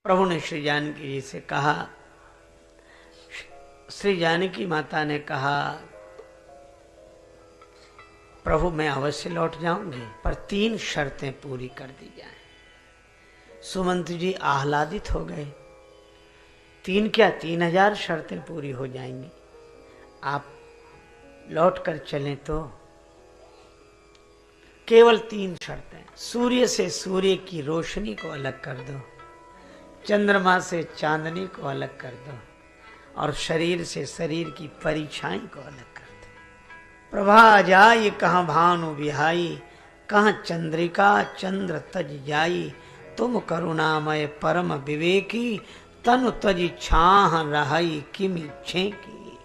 प्रभु ने श्री जानकी जी से कहा, श्री जानकी माता ने कहा, प्रभु मैं अवश्य लौट जाऊंगी, पर 3 शर्तें पूरी कर दी जाएं। सुमंत जी आह्लादित हो गए। 3 क्या 3000 शर्तें पूरी हो जाएंगी, आप लौट कर चलें तो। केवल 3 शर्तें। सूर्य से सूर्य की रोशनी को अलग कर दो, चंद्रमा से चांदनी को अलग कर दो, और शरीर से शरीर की परिछाई को अलग कर दो। प्रभा जाई कहाँ भानु बिहाई, कहाँ चंद्रिका चंद्र तज जाई, तुम करुणामय परम विवेकी, तनु तज छाह रहाई किमि छेकी।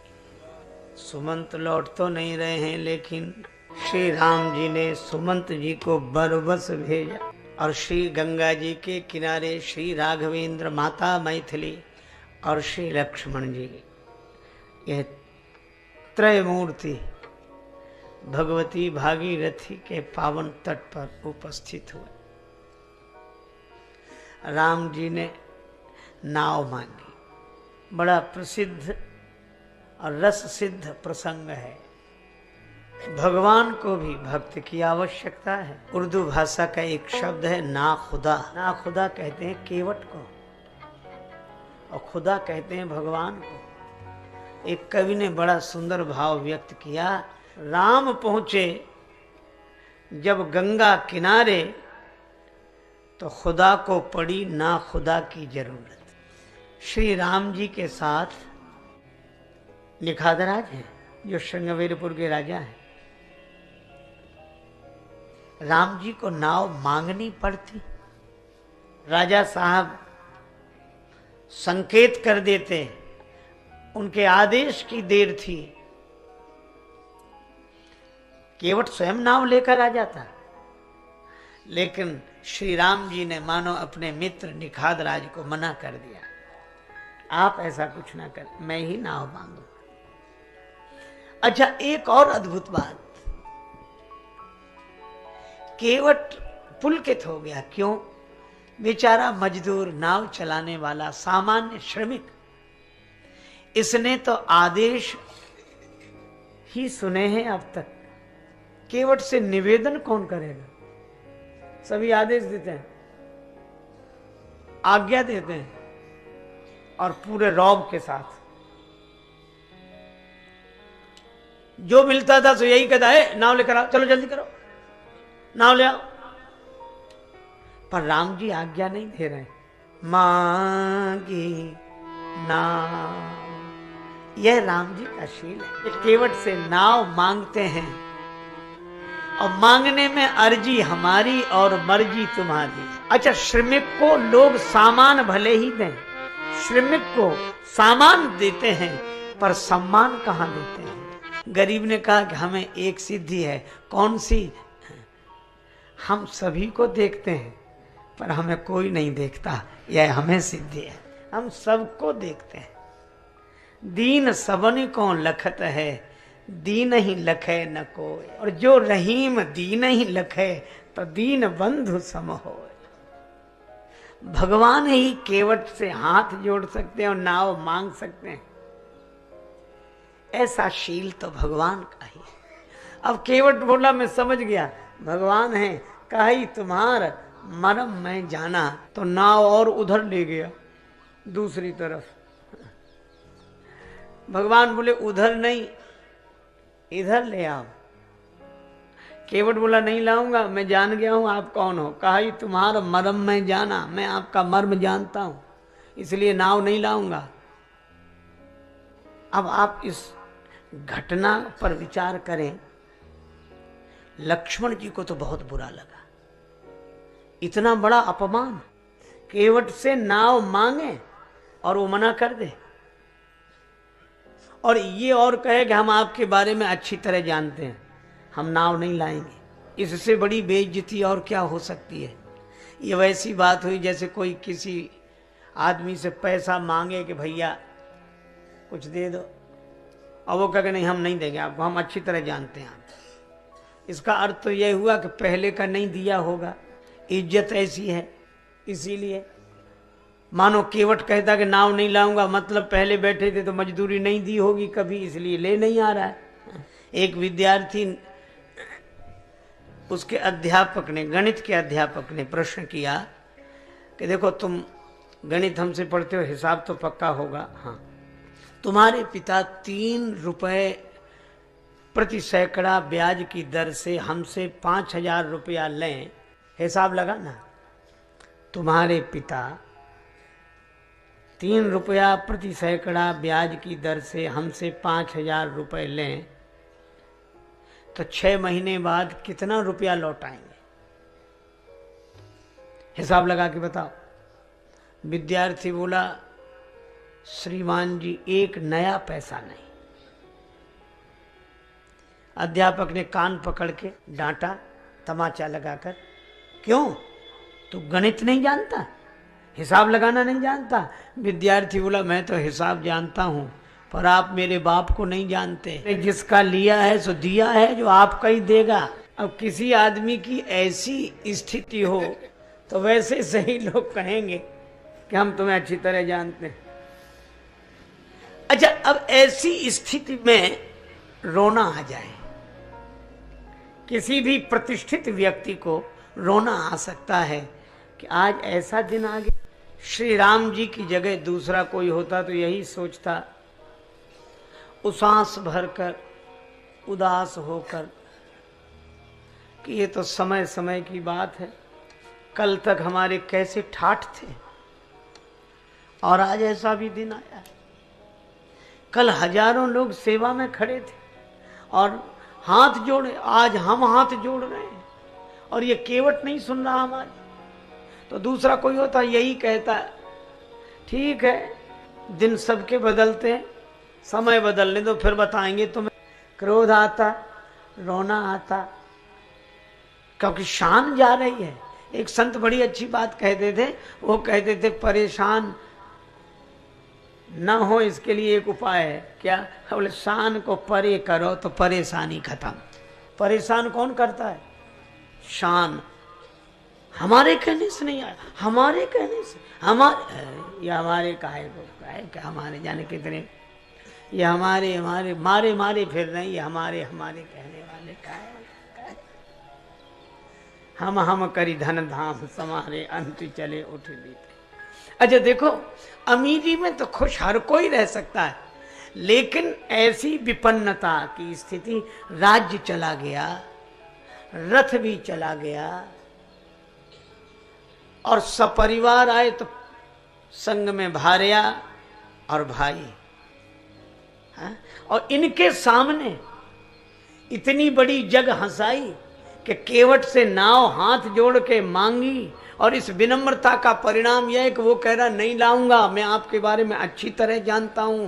सुमंत लौट तो नहीं रहे हैं, लेकिन श्री राम जी ने सुमंत जी को बरबस भेजा, और श्री गंगा जी के किनारे श्री राघवेंद्र, माता मैथिली और श्री लक्ष्मण जी, यह त्रय मूर्ति भगवती भागीरथी के पावन तट पर उपस्थित हुए। राम जी ने नाव मांगी। बड़ा प्रसिद्ध और रस सिद्ध प्रसंग है। भगवान को भी भक्त की आवश्यकता है। उर्दू भाषा का एक शब्द है ना खुदा। ना खुदा कहते हैं केवट को, और खुदा कहते हैं भगवान को। एक कवि ने बड़ा सुंदर भाव व्यक्त किया। राम पहुंचे जब गंगा किनारे, तो खुदा को पड़ी ना खुदा की जरूरत। श्री राम जी के साथ निखादराज हैं, जो श्रृंगवेरपुर के राजा हैं। राम जी को नाव मांगनी पड़ती, राजा साहब संकेत कर देते, उनके आदेश की देर थी, केवट स्वयं नाव लेकर आ जाता। लेकिन श्री राम जी ने मानो अपने मित्र निखादराज को मना कर दिया, आप ऐसा कुछ ना कर, मैं ही नाव मांगू। अच्छा, एक और अद्भुत बात, केवट पुलकित हो गया। क्यों? बेचारा मजदूर, नाव चलाने वाला, सामान्य श्रमिक, इसने तो आदेश ही सुने हैं अब तक। केवट से निवेदन कौन करेगा? सभी आदेश देते हैं, आज्ञा देते हैं, और पूरे रौब के साथ। जो मिलता था तो यही कहता है, नाव लेकर आओ, चलो जल्दी करो, नाव ले आओ। पर राम जी आज्ञा नहीं दे रहे। मांगी नाव, यह राम जी का शील है। केवट से नाव मांगते हैं, और मांगने में अर्जी हमारी और मर्जी तुम्हारी। अच्छा, श्रमिक को लोग सामान भले ही दें, श्रमिक को सामान देते हैं, पर सम्मान कहां देते हैं? गरीब ने कहा कि हमें एक सिद्धि है। कौन सी? हम सभी को देखते हैं, पर हमें कोई नहीं देखता, यह हमें सिद्धि है। हम सबको देखते हैं। दीन सबन को लखत है, दीन ही लखे न कोई। और जो रहीम दीन ही लखे, तो दीन बंधु सम होय। भगवान ही केवट से हाथ जोड़ सकते हैं और नाव मांग सकते हैं। ऐसा शील तो भगवान का ही है। अब केवट बोला, मैं समझ गया भगवान है, कही तुम्हार मरम मैं जाना, तो नाव और उधर ले गया, दूसरी तरफ। भगवान बोले उधर नहीं, इधर ले आओ। केवट बोला नहीं लाऊंगा, मैं जान गया हूं आप कौन हो। कहा ही तुम्हारा मरम मैं जाना, मैं आपका मर्म जानता हूं, इसलिए नाव नहीं लाऊंगा। अब आप इस घटना पर विचार करें। लक्ष्मण जी को तो बहुत बुरा लगा, इतना बड़ा अपमान। केवट से नाव मांगे और वो मना कर दे, और ये और कहे कि हम आपके बारे में अच्छी तरह जानते हैं, हम नाव नहीं लाएंगे। इससे बड़ी बेइज्जती और क्या हो सकती है? ये वैसी बात हुई जैसे कोई किसी आदमी से पैसा मांगे कि भैया कुछ दे दो, और वो कहे नहीं हम नहीं देंगे आपको, हम अच्छी तरह जानते हैं आप। इसका अर्थ तो यह हुआ कि पहले का नहीं दिया होगा, इज्जत ऐसी है इसीलिए। मानो केवट कहता कि नाव नहीं लाऊंगा, मतलब पहले बैठे थे तो मजदूरी नहीं दी होगी कभी, इसलिए ले नहीं आ रहा है। एक विद्यार्थी, उसके अध्यापक ने, गणित के अध्यापक ने प्रश्न किया कि देखो तुम गणित हमसे पढ़ते हो, हिसाब तो पक्का होगा। हाँ, तुम्हारे पिता 3 रुपए प्रति सैकड़ा ब्याज की दर से हमसे 5,000 रुपया लें, हिसाब लगाना। तुम्हारे पिता 3 रुपया प्रति सैकड़ा ब्याज की दर से हमसे 5,000 रुपये लें तो 6 महीने बाद कितना रुपया लौटाएंगे? हिसाब लगा के बताओ। विद्यार्थी बोला, श्रीमान जी 1 नया पैसा नहीं। अध्यापक ने कान पकड़ के डांटा, तमाचा लगाकर, क्यों? तू गणित नहीं जानता, हिसाब लगाना नहीं जानता? विद्यार्थी बोला, मैं तो हिसाब जानता हूं, पर आप मेरे बाप को नहीं जानते। जिसका लिया है सो दिया है, जो आपका ही देगा। अब किसी आदमी की ऐसी स्थिति हो तो वैसे सही लोग कहेंगे कि हम तुम्हें अच्छी तरह जानते हैं। अच्छा, अब ऐसी स्थिति में रोना आ जाए, किसी भी प्रतिष्ठित व्यक्ति को रोना आ सकता है कि आज ऐसा दिन आ गया। श्री राम जी की जगह दूसरा कोई होता तो यही सोचता, उसास भरकर, उदास होकर, कि ये तो समय समय की बात है, कल तक हमारे कैसे ठाठ थे और आज ऐसा भी दिन आया। कल हजारों लोग सेवा में खड़े थे और हाथ जोड़े, आज हम हाथ जोड़ रहे हैं और ये केवट नहीं सुन रहा हमारी। तो दूसरा कोई होता यही कहता, ठीक है दिन सबके बदलते हैं, समय बदलने दो फिर बताएंगे तुम्हें। क्रोध आता, रोना आता, क्योंकि शान जा रही है। एक संत बड़ी अच्छी बात कहते थे, वो कहते थे परेशान न हो इसके लिए एक उपाय है। क्या? बोले शान को परे करो तो परेशानी खत्म। परेशान कौन करता है? शान। हमारे कहने से नहीं आया, हमारे कहने से, हमारे, ये हमारे काहे को काहे क्या, हमारे जाने कितने, ये हमारे मारे मारे फिर रहे, ये हमारे कहने वाले काहे। हम करी धन धाम समारे, अंत चले उठ बीते। अच्छा देखो, अमीरी में तो खुश हर कोई रह सकता है, लेकिन ऐसी विपन्नता की स्थिति, राज्य चला गया, रथ भी चला गया और सपरिवार आए तो संग में भार्या और भाई, हाँ? और इनके सामने इतनी बड़ी जग हंसाई कि केवट से नाव हाथ जोड़ के मांगी, और इस विनम्रता का परिणाम यह है कि वो कह रहा नहीं लाऊंगा, मैं आपके बारे में अच्छी तरह जानता हूं।